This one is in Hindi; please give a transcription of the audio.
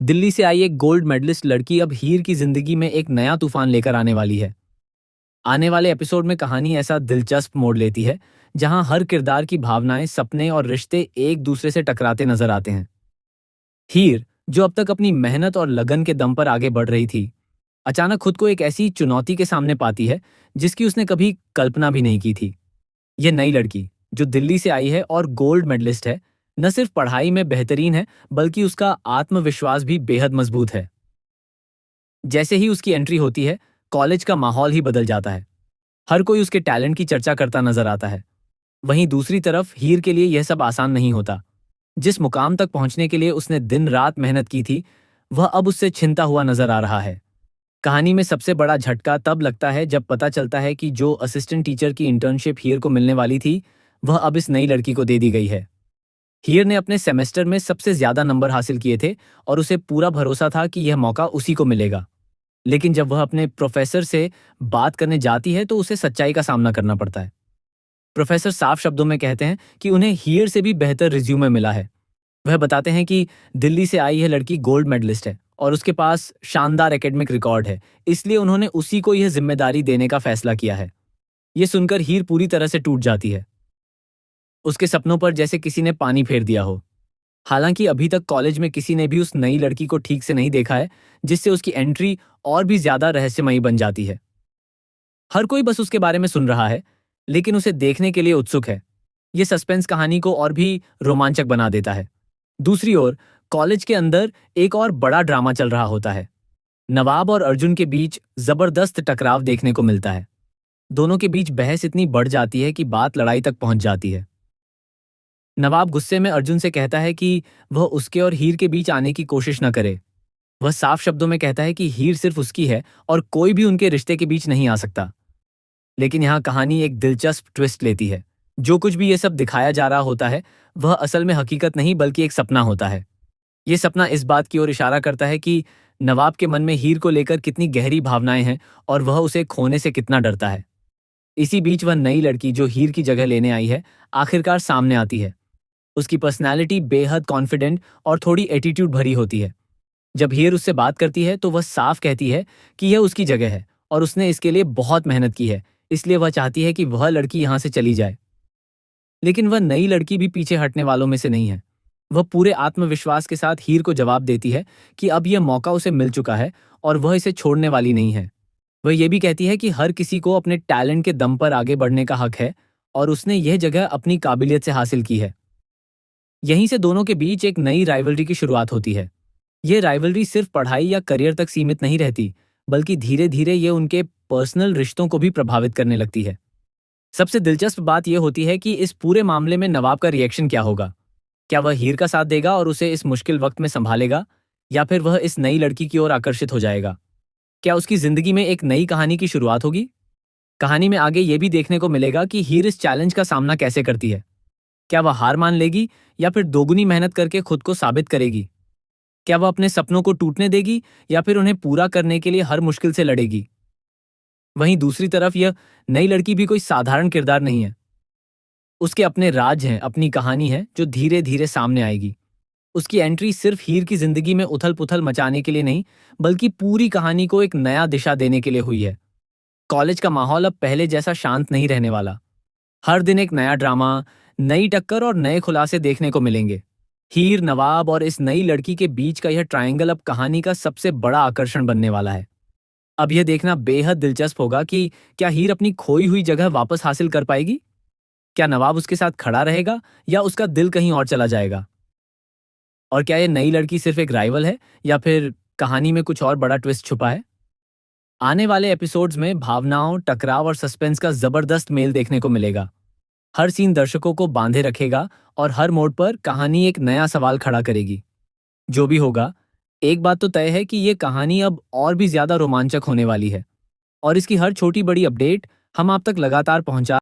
दिल्ली से आई एक गोल्ड मेडलिस्ट लड़की अब हीर की जिंदगी में एक नया तूफान लेकर आने वाली है। आने वाले एपिसोड में कहानी ऐसा दिलचस्प मोड़ लेती है जहां हर किरदार की भावनाएं, सपने और रिश्ते एक दूसरे से टकराते नजर आते हैं। हीर, जो अब तक अपनी मेहनत और लगन के दम पर आगे बढ़ रही थी, अचानक खुद को एक ऐसी चुनौती के सामने पाती है जिसकी उसने कभी कल्पना भी नहीं की थी। यह नई लड़की, जो दिल्ली से आई है और गोल्ड मेडलिस्ट है, न सिर्फ पढ़ाई में बेहतरीन है बल्कि उसका आत्मविश्वास भी बेहद मजबूत है। जैसे ही उसकी एंट्री होती है, कॉलेज का माहौल ही बदल जाता है। हर कोई उसके टैलेंट की चर्चा करता नजर आता है। वहीं दूसरी तरफ हीर के लिए यह सब आसान नहीं होता। जिस मुकाम तक पहुंचने के लिए उसने दिन रात मेहनत की थी, वह अब उससे छिनता हुआ नजर आ रहा है। कहानी में सबसे बड़ा झटका तब लगता है जब पता चलता है कि जो असिस्टेंट टीचर की इंटर्नशिप हीर को मिलने वाली थी, वह अब इस नई लड़की को दे दी गई है। हीर ने अपने सेमेस्टर में सबसे ज्यादा नंबर हासिल किए थे और उसे पूरा भरोसा था कि यह मौका उसी को मिलेगा। लेकिन जब वह अपने प्रोफेसर से बात करने जाती है तो उसे सच्चाई का सामना करना पड़ता है। प्रोफेसर साफ शब्दों में कहते हैं कि उन्हें हीर से भी बेहतर रिज्यूमे मिला है। वह बताते हैं कि दिल्ली से आई यह लड़की गोल्ड मेडलिस्ट है और उसके पास शानदार एकेडमिक रिकॉर्ड है, इसलिए उन्होंने उसी को यह जिम्मेदारी देने का फैसला किया है। यह सुनकर हीर पूरी तरह से टूट जाती है। उसके सपनों पर जैसे किसी ने पानी फेर दिया हो। हालांकि अभी तक कॉलेज में किसी ने भी उस नई लड़की को ठीक से नहीं देखा है, जिससे उसकी एंट्री और भी ज्यादा रहस्यमयी बन जाती है। हर कोई बस उसके बारे में सुन रहा है, लेकिन उसे देखने के लिए उत्सुक है। यह सस्पेंस कहानी को और भी रोमांचक बना देता है। दूसरी ओर कॉलेज के अंदर एक और बड़ा ड्रामा चल रहा होता है। नवाब और अर्जुन के बीच जबरदस्त टकराव देखने को मिलता है। दोनों के बीच बहस इतनी बढ़ जाती है कि बात लड़ाई तक पहुंच जाती है। नवाब गुस्से में अर्जुन से कहता है कि वह उसके और हीर के बीच आने की कोशिश न करे। वह साफ शब्दों में कहता है कि हीर सिर्फ उसकी है और कोई भी उनके रिश्ते के बीच नहीं आ सकता। लेकिन यहाँ कहानी एक दिलचस्प ट्विस्ट लेती है। जो कुछ भी ये सब दिखाया जा रहा होता है, वह असल में हकीकत नहीं बल्कि एक सपना होता है। ये सपना इस बात की ओर इशारा करता है कि नवाब के मन में हीर को लेकर कितनी गहरी भावनाएं हैं और वह उसे खोने से कितना डरता है। इसी बीच वह नई लड़की जो हीर की जगह लेने आई है, आखिरकार सामने आती है। उसकी पर्सनैलिटी बेहद कॉन्फिडेंट और थोड़ी एटीट्यूड भरी होती है। जब हीर उससे बात करती है तो वह साफ कहती है कि यह उसकी जगह है और उसने इसके लिए बहुत मेहनत की है, इसलिए वह चाहती है कि वह लड़की यहाँ से चली जाए। लेकिन वह नई लड़की भी पीछे हटने वालों में से नहीं है। वह पूरे आत्मविश्वास के साथ हीर को जवाब देती है कि अब यह मौका उसे मिल चुका है और वह इसे छोड़ने वाली नहीं है। वह यह भी कहती है कि हर किसी को अपने टैलेंट के दम पर आगे बढ़ने का हक है और उसने यह जगह अपनी काबिलियत से हासिल की है। यहीं से दोनों के बीच एक नई राइवलरी की शुरुआत होती है। यह राइवलरी सिर्फ पढ़ाई या करियर तक सीमित नहीं रहती, बल्कि धीरे धीरे ये उनके पर्सनल रिश्तों को भी प्रभावित करने लगती है। सबसे दिलचस्प बात यह होती है कि इस पूरे मामले में नवाब का रिएक्शन क्या होगा। क्या वह हीर का साथ देगा और उसे इस मुश्किल वक्त में संभालेगा, या फिर वह इस नई लड़की की ओर आकर्षित हो जाएगा? क्या उसकी जिंदगी में एक नई कहानी की शुरुआत होगी? कहानी में आगे ये भी देखने को मिलेगा कि हीर इस चैलेंज का सामना कैसे करती है। क्या वह हार मान लेगी या फिर दोगुनी मेहनत करके खुद को साबित करेगी? क्या वह अपने सपनों को टूटने देगी या फिर उन्हें पूरा करने के लिए हर मुश्किल से लड़ेगी? वहीं दूसरी तरफ यह नई लड़की भी कोई साधारण किरदार नहीं है। उसके अपने राज हैं, अपनी कहानी है जो धीरे धीरे सामने आएगी। उसकी एंट्री सिर्फ हीर की जिंदगी में उथल पुथल मचाने के लिए नहीं, बल्कि पूरी कहानी को एक नया दिशा देने के लिए हुई है। कॉलेज का माहौल अब पहले जैसा शांत नहीं रहने वाला। हर दिन एक नया ड्रामा, नई टक्कर और नए खुलासे देखने को मिलेंगे। हीर, नवाब और इस नई लड़की के बीच का यह ट्रायंगल अब कहानी का सबसे बड़ा आकर्षण बनने वाला है। अब यह देखना बेहद दिलचस्प होगा कि क्या हीर अपनी खोई हुई जगह वापस हासिल कर पाएगी? क्या नवाब उसके साथ खड़ा रहेगा या उसका दिल कहीं और चला जाएगा? और क्या यह नई लड़की सिर्फ एक राइवल है या फिर कहानी में कुछ और बड़ा ट्विस्ट छुपा है? आने वाले एपिसोड्स में भावनाओं, टकराव और सस्पेंस का जबरदस्त मेल देखने को मिलेगा। हर सीन दर्शकों को बांधे रखेगा और हर मोड़ पर कहानी एक नया सवाल खड़ा करेगी। जो भी होगा, एक बात तो तय है कि ये कहानी अब और भी ज्यादा रोमांचक होने वाली है और इसकी हर छोटी बड़ी अपडेट हम आप तक लगातार पहुंचा